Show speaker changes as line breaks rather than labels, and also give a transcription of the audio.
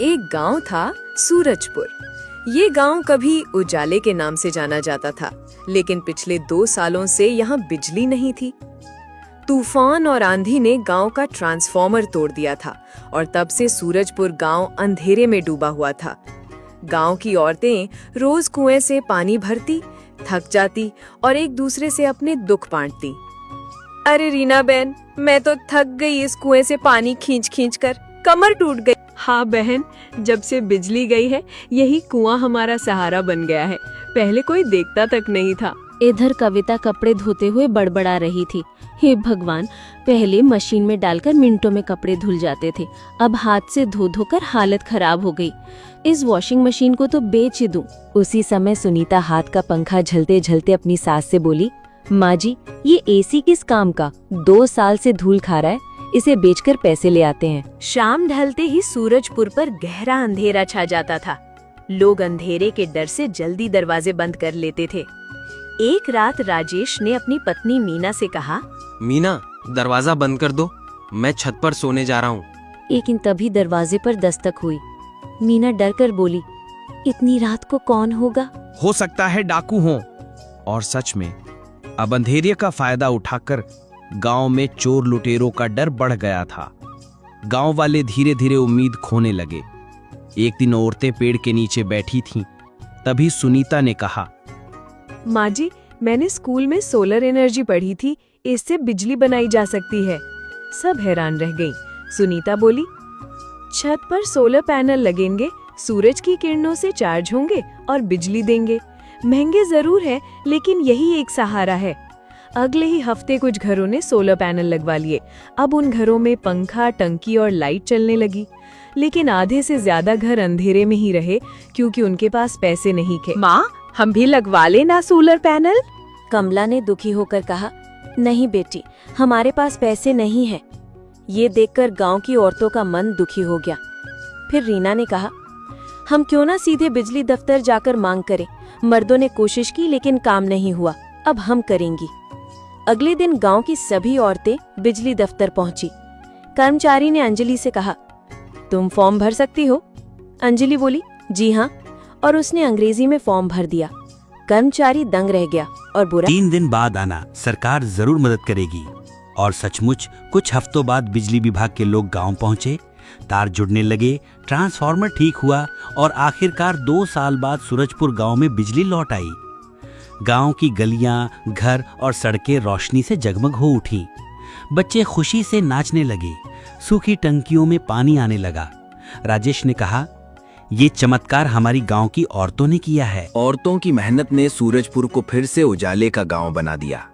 एक गांव था सूरजपुर। ये गांव कभी उजाले के नाम से जाना जाता था, लेकिन पिछले 2 सालों से यहाँ बिजली नहीं थी। तूफान और आंधी ने गांव का ट्रांसफार्मर तोड़ दिया था और तब से सूरजपुर गांव अंधेरे में डूबा हुआ था। गांव की औरतें रोज कुएं से पानी भरती, थक जाती और एक दूसरे से अपने दुख बांटती। अरे रीना बहन, मैं तो थक गई इस कुएं से पानी खींच खींच कर, कमर टूट गई।
हाँ बहन, जब से बिजली गई है यही कुआं हमारा सहारा बन गया है। पहले कोई देखता तक नहीं था।
इधर कविता कपड़े धोते हुए बड़बड़ा रही थी। हे भगवान, पहले मशीन में डालकर मिनटों में कपड़े धुल जाते थे, अब हाथ से धो धोकर हालत खराब हो गई। इस वॉशिंग मशीन को तो बेच ही दूं। उसी समय सुनीता हाथ का पंखा झलते झलते अपनी सास से बोली, माँ जी, ये एसी किस काम का? 2 साल से धूल खा रहा है, इसे बेचकर पैसे ले आते हैं।
शाम ढलते ही सूरजपुर पर गहरा अंधेरा छा जाता था। लोग अंधेरे के डर से जल्दी दरवाजे बंद कर लेते थे। एक रात राजेश ने अपनी पत्नी मीना से कहा,
मीना, दरवाजा बंद कर दो, मैं छत पर सोने जा रहा हूँ।
लेकिन तभी दरवाजे पर दस्तक हुई। मीना डर कर बोली, इतनी रात को कौन होगा?
हो सकता है डाकू हों। और सच में अब अंधेरे का फायदा उठाकर गांव में चोर लुटेरों का डर बढ़ गया था। गांव वाले धीरे धीरे उम्मीद खोने लगे। एक दिन औरतें पेड़ के नीचे बैठी थीं, तभी सुनीता ने कहा,
माँ जी, मैंने स्कूल में सोलर एनर्जी पढ़ी थी, इससे बिजली बनाई जा सकती है। सब हैरान रह गईं। सुनीता बोली, छत पर सोलर पैनल लगेंगे, सूरज की किरणों से चार्ज होंगे और बिजली देंगे। महंगे जरूर है, लेकिन यही एक सहारा है। अगले ही हफ्ते कुछ घरों ने सोलर पैनल लगवा लिए। अब उन घरों में पंखा, टंकी और लाइट चलने लगी। लेकिन आधे से ज्यादा घर अंधेरे में ही रहे, क्योंकि उनके पास पैसे नहीं थे।
माँ, हम भी लगवा लेना सोलर पैनल?
कमला ने दुखी होकर कहा, नहीं बेटी, हमारे पास पैसे नहीं है। ये देखकर गांव की औरतों का मन दुखी हो गया। फिर रीना ने कहा, हम क्यों ना सीधे बिजली दफ्तर जाकर मांग करें। मर्दों ने कोशिश की लेकिन काम नहीं हुआ, अब हम करेंगी। अगले दिन गांव की सभी औरतें बिजली दफ्तर पहुंची। कर्मचारी ने अंजलि से कहा, तुम फॉर्म भर सकती हो? अंजलि बोली, जी हाँ, और उसने अंग्रेजी में फॉर्म भर दिया। कर्मचारी दंग रह गया और बोला,
3 दिन बाद आना, सरकार जरूर मदद करेगी। और सचमुच कुछ हफ्तों बाद बिजली विभाग के लोग गांव पहुंचे, तार जुड़ने लगे, ट्रांसफार्मर ठीक हुआ और आखिरकार 2 साल बाद सूरजपुर गांव में बिजली लौट आई। गांव की गलियां, घर और सड़कें रोशनी से जगमग हो उठी। बच्चे खुशी से नाचने लगे, सूखी टंकियों में पानी आने लगा। राजेश ने कहा, ये चमत्कार हमारी गांव की औरतों ने किया है।
औरतों की मेहनत ने सूरजपुर को फिर से उजाले का गांव बना दिया।